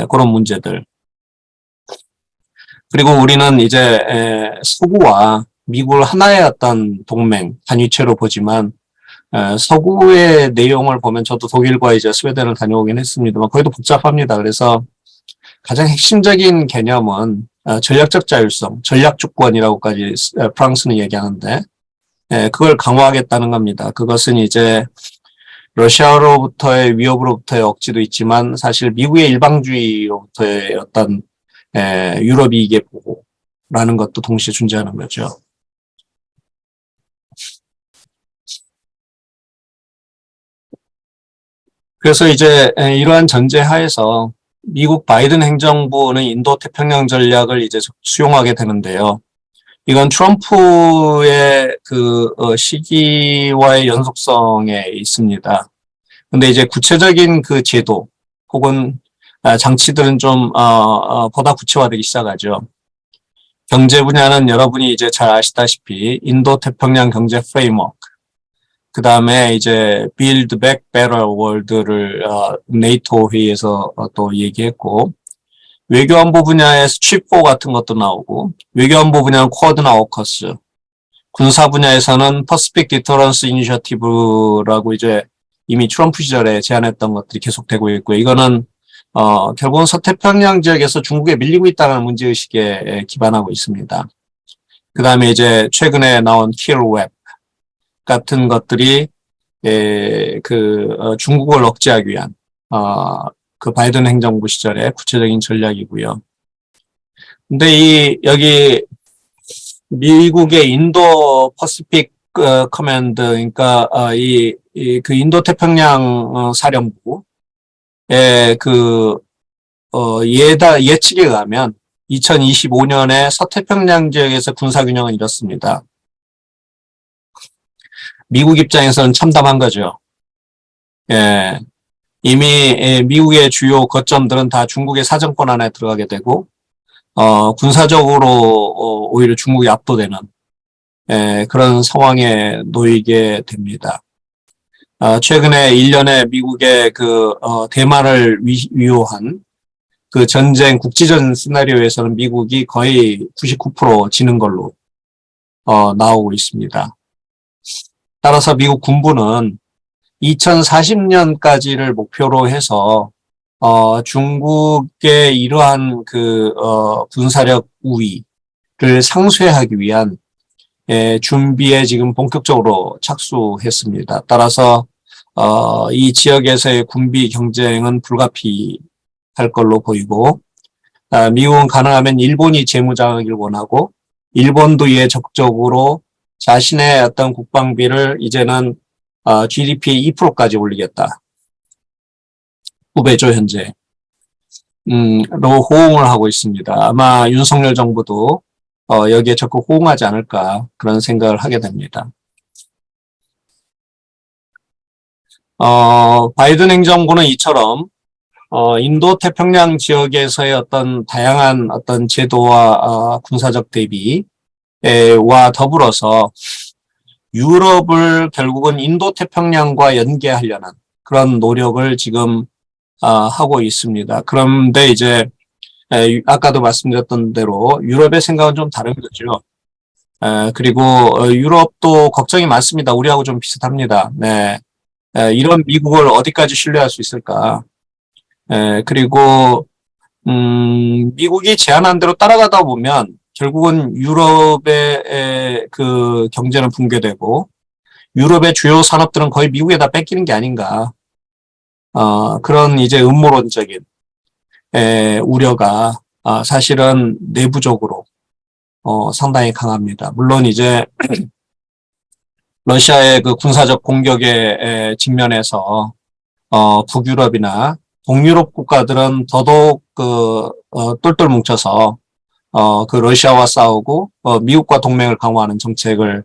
그런 문제들. 그리고 우리는 이제 서구와 미국을 하나의 어떤 동맹, 단위체로 보지만 서구의 내용을 보면 저도 독일과 이제 스웨덴을 다녀오긴 했습니다만 거기도 복잡합니다. 그래서 가장 핵심적인 개념은 전략적 자율성, 전략 주권이라고까지 프랑스는 얘기하는데 그걸 강화하겠다는 겁니다. 그것은 이제 러시아로부터의 위협으로부터의 억지도 있지만 사실 미국의 일방주의로부터의 어떤 유럽이 이게 보고라는 것도 동시에 존재하는 거죠. 그래서 이제 이러한 전제 하에서 미국 바이든 행정부는 인도 태평양 전략을 이제 수용하게 되는데요. 이건 트럼프의 그 시기와의 연속성에 있습니다. 근데 이제 구체적인 그 제도 혹은 장치들은 좀 보다 구체화되기 시작하죠. 경제 분야는 여러분이 이제 잘 아시다시피 인도 태평양 경제 프레임워크, 그 다음에 이제 Build Back Better World를 네이토 회의에서 또 얘기했고, 외교안보 분야에서 취포 같은 것도 나오고, 외교안보 분야는 쿼드나 오커스, 군사 분야에서는 퍼시픽 디터런스 이니셔티브라고 이제 이미 트럼프 시절에 제안했던 것들이 계속되고 있고요. 이거는 결국은 서태평양 지역에서 중국에 밀리고 있다는 문제의식에 기반하고 있습니다. 그 다음에 이제 최근에 나온 킬웹 같은 것들이 중국을 억제하기 위한 그 바이든 행정부 시절의 구체적인 전략이고요. 근데 여기 미국의 인도 퍼시픽 커맨드, 그러니까 그 인도 태평양 사령부의 예측에 의하면 2025년에 서태평양 지역에서 군사균형은 이렇습니다. 미국 입장에서는 참담한 거죠. 이미 미국의 주요 거점들은 다 중국의 사정권 안에 들어가게 되고, 군사적으로 오히려 중국이 압도되는 그런 상황에 놓이게 됩니다. 최근에 1년에 미국의 대만을 위호한 그 전쟁, 국지전 시나리오에서는 미국이 거의 99% 지는 걸로 나오고 있습니다. 따라서 미국 군부는 2040년까지를 목표로 해서 중국의 이러한 군사력 우위를 상쇄하기 위한 준비에 지금 본격적으로 착수했습니다. 따라서 이 지역에서의 군비 경쟁은 불가피할 걸로 보이고, 미국은 가능하면 일본이 재무장악을 원하고, 일본도 이에 적극적으로 자신의 어떤 국방비를 이제는 GDP의 2%까지 올리겠다. 9배죠 현재. 로 호응을 하고 있습니다. 아마 윤석열 정부도 여기에 적극 호응하지 않을까 그런 생각을 하게 됩니다. 바이든 행정부는 이처럼 인도 태평양 지역에서의 어떤 다양한 어떤 제도와 군사적 대비와 더불어서 유럽을 결국은 인도 태평양과 연계하려는 그런 노력을 지금 하고 있습니다. 그런데 이제 아까도 말씀드렸던 대로 유럽의 생각은 좀 다른 거죠. 그리고 유럽도 걱정이 많습니다. 우리하고 좀 비슷합니다. 네. 이런 미국을 어디까지 신뢰할 수 있을까? 그리고 미국이 제안한 대로 따라가다 보면 결국은 유럽의 그 경제는 붕괴되고 유럽의 주요 산업들은 거의 미국에다 뺏기는 게 아닌가. 그런 이제 음모론적인 우려가 사실은 내부적으로 상당히 강합니다. 물론 이제 러시아의 그 군사적 공격에 직면해서 북유럽이나 동유럽 국가들은 더더욱 똘똘 뭉쳐서 그 러시아와 싸우고 미국과 동맹을 강화하는 정책을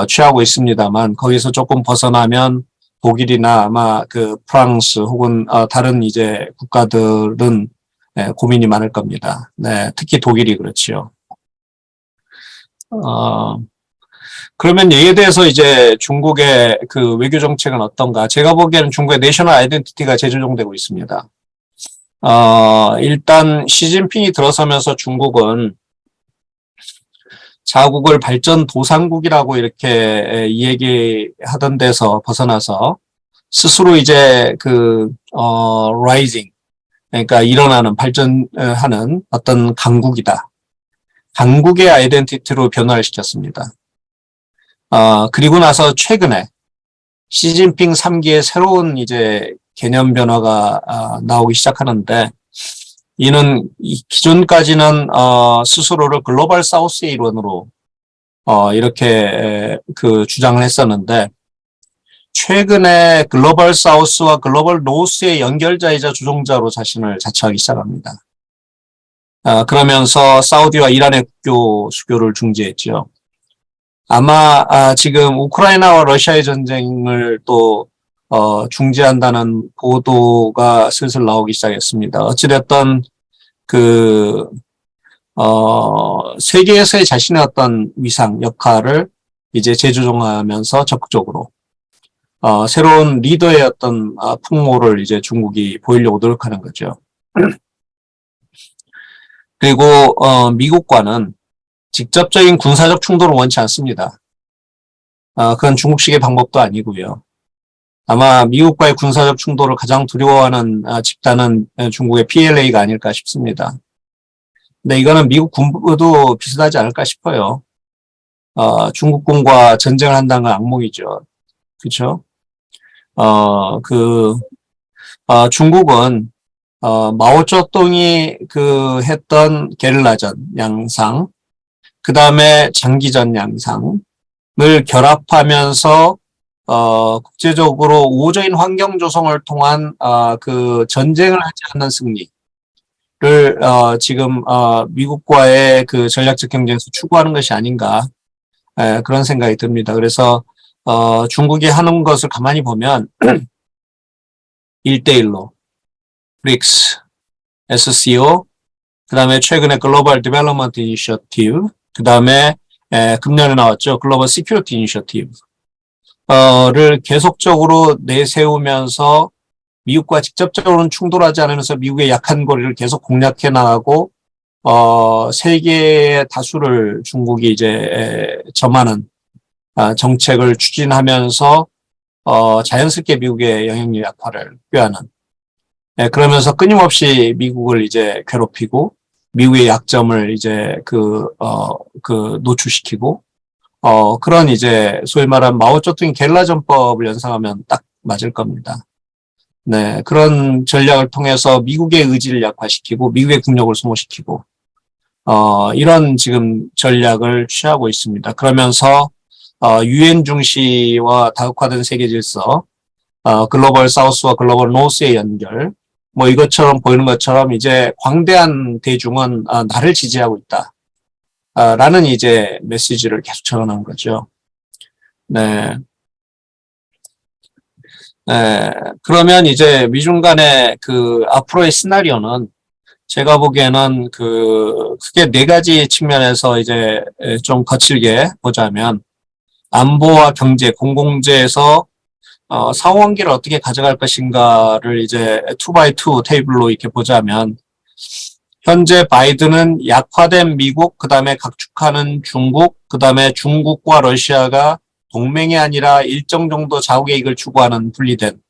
취하고 있습니다만 거기서 조금 벗어나면 독일이나 아마 그 프랑스 혹은 다른 이제 국가들은 고민이 많을 겁니다. 네, 특히 독일이 그렇지요. 그러면 이에 대해서 이제 중국의 그 외교 정책은 어떤가? 제가 보기에는 중국의 내셔널 아이덴티티가 재조정되고 있습니다. 일단 시진핑이 들어서면서 중국은 자국을 발전 도상국이라고 이렇게 얘기하던 데서 벗어나서 스스로 이제 라이징, 그러니까 일어나는, 발전하는 어떤 강국이다. 강국의 아이덴티티로 변화를 시켰습니다. 그리고 나서 최근에 시진핑 3기의 새로운 이제 개념 변화가 나오기 시작하는데, 이는 기존까지는 스스로를 글로벌 사우스의 일원으로 이렇게 주장을 했었는데, 최근에 글로벌 사우스와 글로벌 노스의 연결자이자 조종자로 자신을 자처하기 시작합니다. 그러면서 사우디와 이란의 국교 수교를 중지했죠. 아마 지금 우크라이나와 러시아의 전쟁을 또 중지한다는 보도가 슬슬 나오기 시작했습니다. 어찌됐든 세계에서의 자신의 어떤 위상, 역할을 이제 재조정하면서 적극적으로 새로운 리더의 어떤 풍모를 이제 중국이 보이려고 노력하는 거죠. 그리고 미국과는 직접적인 군사적 충돌을 원치 않습니다. 그건 중국식의 방법도 아니고요. 아마 미국과의 군사적 충돌을 가장 두려워하는 집단은 중국의 PLA가 아닐까 싶습니다. 근데 이거는 미국 군부도 비슷하지 않을까 싶어요. 중국군과 전쟁을 한다는 건 악몽이죠. 그렇죠? 중국은 마오쩌둥이 했던 게릴라전 양상, 그 다음에 장기전 양상을 결합하면서 국제적으로 우호적인 환경 조성을 통한 전쟁을 하지 않는 승리를 지금 미국과의 그 전략적 경쟁에서 추구하는 것이 아닌가, 그런 생각이 듭니다. 그래서 중국이 하는 것을 가만히 보면 1대1로 브릭스, SCO, 그 다음에 최근에 글로벌 디벨롭먼트 이니셔티브, 그 다음에 금년에 나왔죠. 글로벌 시큐리티 이니셔티브 를 계속적으로 내세우면서 미국과 직접적으로는 충돌하지 않으면서 미국의 약한 고리를 계속 공략해 나가고 세계의 다수를 중국이 이제 점하는 정책을 추진하면서 자연스럽게 미국의 영향력 약화를 꾀하는, 그러면서 끊임없이 미국을 이제 괴롭히고 미국의 약점을 이제 노출시키고 그런 이제 소위 말하는 마오쩌둥 게릴라 전법을 연상하면 딱 맞을 겁니다. 네, 그런 전략을 통해서 미국의 의지를 약화시키고 미국의 국력을 소모시키고 이런 지금 전략을 취하고 있습니다. 그러면서 유엔 중시와 다극화된 세계 질서, 글로벌 사우스와 글로벌 노스의 연결, 뭐 이것처럼 보이는 것처럼 이제 광대한 대중은 나를 지지하고 있다. 라는 이제 메시지를 계속 전하는 거죠. 네. 그러면 이제 미중 간의 앞으로의 시나리오는 제가 보기에는 크게 네 가지 측면에서 이제 좀 거칠게 보자면, 안보와 경제, 공공재에서 상호관계를 어떻게 가져갈 것인가를 이제 2x2 테이블로 이렇게 보자면, 현재 바이든은 약화된 미국, 그 다음에 각축하는 중국, 그 다음에 중국과 러시아가 동맹이 아니라 일정 정도 자국의 이익을 추구하는 분리된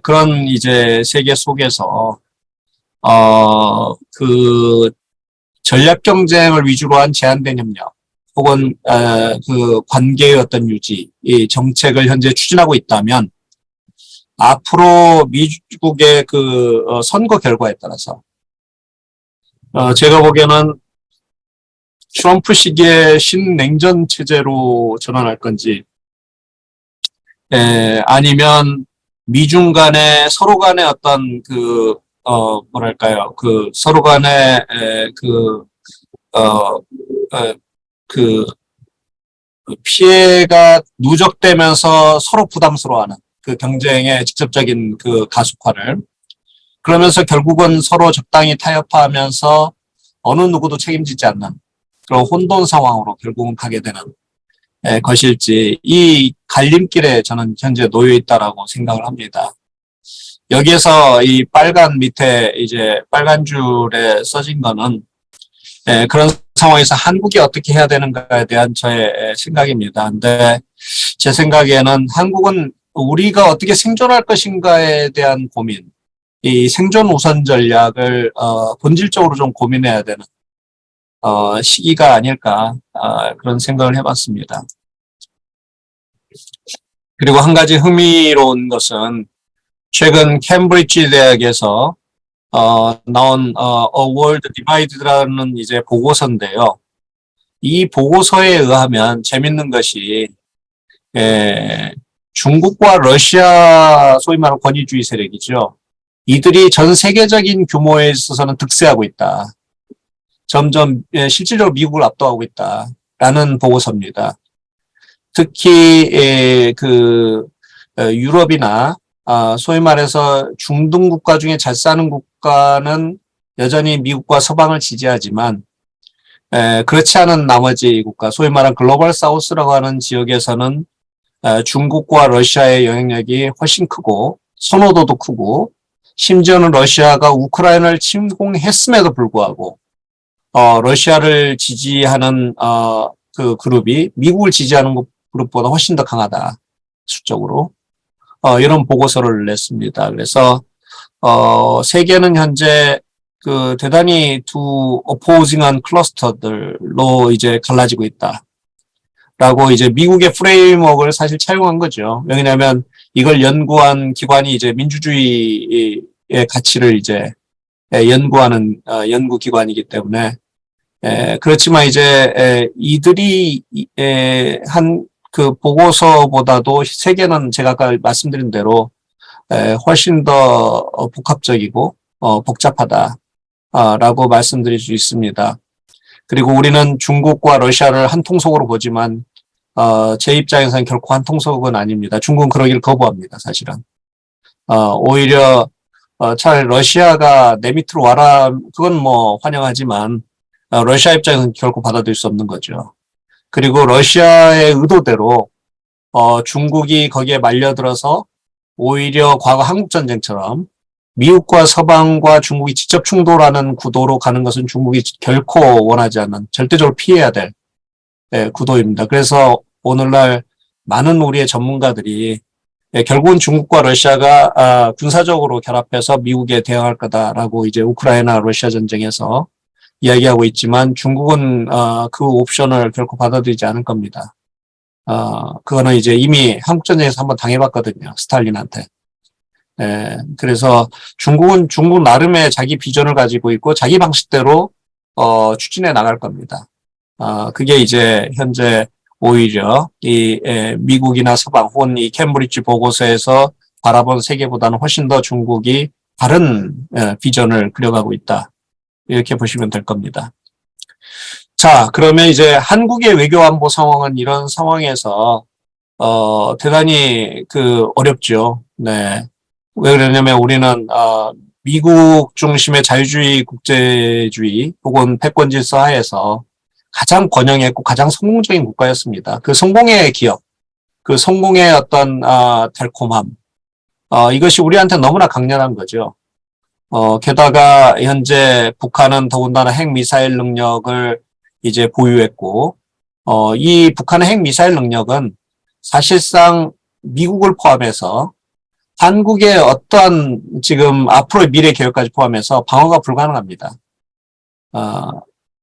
그런 이제 세계 속에서 전략 경쟁을 위주로 한 제한된 협력 혹은 관계의 어떤 유지, 이 정책을 현재 추진하고 있다면 앞으로 미국의 선거 결과에 따라서 제가 보기에는 트럼프 시기에 신냉전 체제로 전환할 건지, 아니면 미중 간의 서로 간의 어떤 서로 간의 피해가 누적되면서 서로 부담스러워하는 경쟁의 직접적인 가속화를, 그러면서 결국은 서로 적당히 타협하면서 어느 누구도 책임지지 않는 그런 혼돈 상황으로 결국은 가게 되는 것일지 이 갈림길에 저는 현재 놓여 있다라고 생각을 합니다. 여기에서 이 빨간 밑에 이제 빨간 줄에 써진 거는 그런 상황에서 한국이 어떻게 해야 되는가에 대한 저의 생각입니다. 근데 제 생각에는 한국은 우리가 어떻게 생존할 것인가에 대한 고민, 이 생존 우선 전략을 본질적으로 좀 고민해야 되는 시기가 아닐까 그런 생각을 해봤습니다. 그리고 한 가지 흥미로운 것은 최근 캠브리지 대학에서 나온 A World Divided라는 이제 보고서인데요. 이 보고서에 의하면 재밌는 것이 중국과 러시아 소위 말하는 권위주의 세력이죠. 이들이 전 세계적인 규모에 있어서는 득세하고 있다. 점점 실질적으로 미국을 압도하고 있다라는 보고서입니다. 특히 유럽이나 소위 말해서 중등 국가 중에 잘 사는 국가는 여전히 미국과 서방을 지지하지만 그렇지 않은 나머지 국가, 소위 말하는 글로벌 사우스라고 하는 지역에서는 중국과 러시아의 영향력이 훨씬 크고 선호도도 크고 심지어는 러시아가 우크라이나를 침공했음에도 불구하고 러시아를 지지하는 그 그룹이 미국을 지지하는 그룹보다 훨씬 더 강하다. 수적으로. 이런 보고서를 냈습니다. 그래서 세계는 현재 그 대단히 두 opposing한 클러스터들로 이제 갈라지고 있다. 라고 이제 미국의 프레임워크를 사실 차용한 거죠. 왜냐하면 이걸 연구한 기관이 이제 민주주의의 가치를 이제 연구하는 연구기관이기 때문에 그렇지만 이제 이들이 한 그 보고서보다도 세계는 제가 아까 말씀드린 대로 훨씬 더 복합적이고 복잡하다라고 말씀드릴 수 있습니다. 그리고 우리는 중국과 러시아를 한 통속으로 보지만 제 입장에서는 결코 한 통속은 아닙니다. 중국은 그러기를 거부합니다. 사실은. 오히려 차라리 러시아가 내 밑으로 와라 그건 뭐 환영하지만 러시아 입장에서는 결코 받아들일 수 없는 거죠. 그리고 러시아의 의도대로 중국이 거기에 말려들어서 오히려 과거 한국전쟁처럼 미국과 서방과 중국이 직접 충돌하는 구도로 가는 것은 중국이 결코 원하지 않는 절대적으로 피해야 될 구도입니다. 그래서 오늘날 많은 우리의 전문가들이 결국은 중국과 러시아가 군사적으로 결합해서 미국에 대응할 거다라고 이제 우크라이나 러시아 전쟁에서 이야기하고 있지만 중국은 그 옵션을 결코 받아들이지 않을 겁니다. 그거는 이제 이미 한국전쟁에서 한번 당해봤거든요. 스탈린한테. 그래서 중국은 중국 나름의 자기 비전을 가지고 있고 자기 방식대로 추진해 나갈 겁니다. 그게 이제 현재 오히려 이 미국이나 서방 혹은 이 캠브리지 보고서에서 바라본 세계보다는 훨씬 더 중국이 다른 비전을 그려가고 있다. 이렇게 보시면 될 겁니다. 자, 그러면 이제 한국의 외교안보 상황은 이런 상황에서 대단히 어렵죠. 네. 왜 그러냐면 우리는 미국 중심의 자유주의 국제주의 혹은 패권 질서 하에서 가장 번영했고 가장 성공적인 국가였습니다. 그 성공의 기억, 그 성공의 어떤 달콤함, 이것이 우리한테 너무나 강렬한 거죠. 게다가 현재 북한은 더군다나 핵미사일 능력을 이제 보유했고, 이 북한의 핵미사일 능력은 사실상 미국을 포함해서 한국의 어떠한 지금 앞으로의 미래 계획까지 포함해서 방어가 불가능합니다.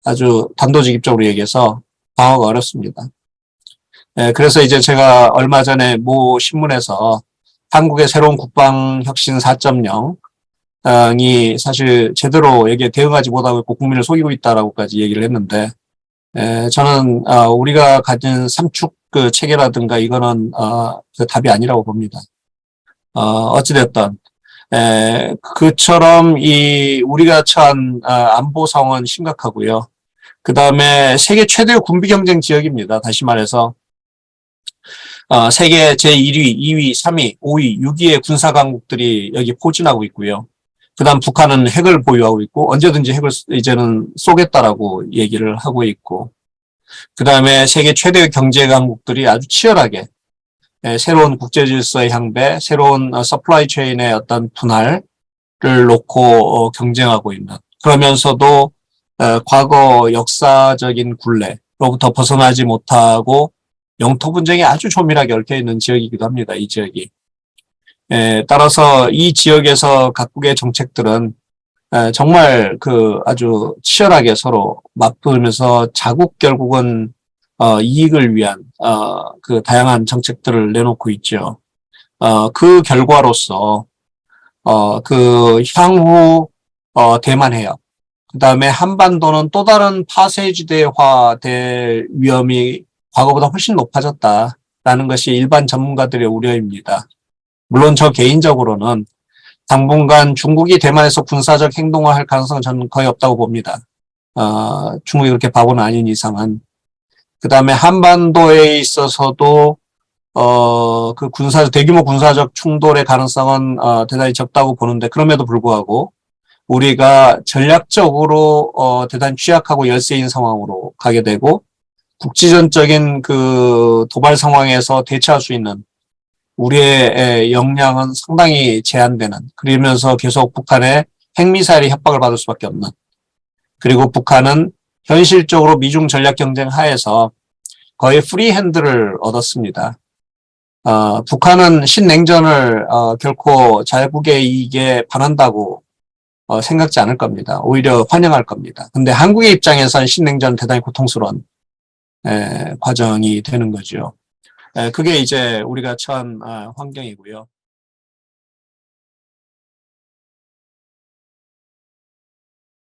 아주 단도직입적으로 얘기해서 방어가 어렵습니다. 그래서 이제 제가 얼마 전에 모 신문에서 한국의 새로운 국방혁신 4.0이 사실 제대로 여기에 대응하지 못하고 있고 국민을 속이고 있다라고까지 얘기를 했는데, 저는 우리가 가진 삼축 그 체계라든가 이거는 그 답이 아니라고 봅니다. 어찌됐든 그처럼 이 우리가 처한 안보 상황은 심각하고요. 그 다음에 세계 최대의 군비 경쟁 지역입니다. 다시 말해서 세계 제1위, 2위, 3위, 5위, 6위의 군사 강국들이 여기 포진하고 있고요. 그다음 북한은 핵을 보유하고 있고 언제든지 핵을 이제는 쏘겠다라고 얘기를 하고 있고 그다음에 세계 최대의 경제 강국들이 아주 치열하게 새로운 국제 질서의 향배, 새로운 서플라이 체인의 어떤 분할을 놓고 경쟁하고 있는 그러면서도 과거 역사적인 굴레로부터 벗어나지 못하고 영토 분쟁이 아주 조밀하게 얽혀 있는 지역이기도 합니다. 이 지역이. 따라서 이 지역에서 각국의 정책들은 정말 그 아주 치열하게 서로 맞붙으면서 자국 결국은 이익을 위한 그 다양한 정책들을 내놓고 있죠. 그 결과로서 그 향후 대만 해협, 그다음에 한반도는 또 다른 파쇄지대화 될 위험이 과거보다 훨씬 높아졌다라는 것이 일반 전문가들의 우려입니다. 물론 저 개인적으로는 당분간 중국이 대만에서 군사적 행동을 할 가능성은 저는 거의 없다고 봅니다. 중국이 그렇게 바보는 아닌 이상은. 그 다음에 한반도에 있어서도, 그 대규모 군사적 충돌의 가능성은, 대단히 적다고 보는데, 그럼에도 불구하고, 우리가 전략적으로, 대단히 취약하고 열세인 상황으로 가게 되고, 국지전적인 그 도발 상황에서 대처할 수 있는 우리의 역량은 상당히 제한되는, 그러면서 계속 북한의 핵미사일의 협박을 받을 수밖에 없는, 그리고 북한은 현실적으로 미중 전략 경쟁 하에서 거의 프리핸드를 얻었습니다. 북한은 신냉전을 결코 자국의 이익에 반한다고 생각지 않을 겁니다. 오히려 환영할 겁니다. 근데 한국의 입장에서는 신냉전은 대단히 고통스러운 과정이 되는 거죠. 그게 이제 우리가 처한 환경이고요.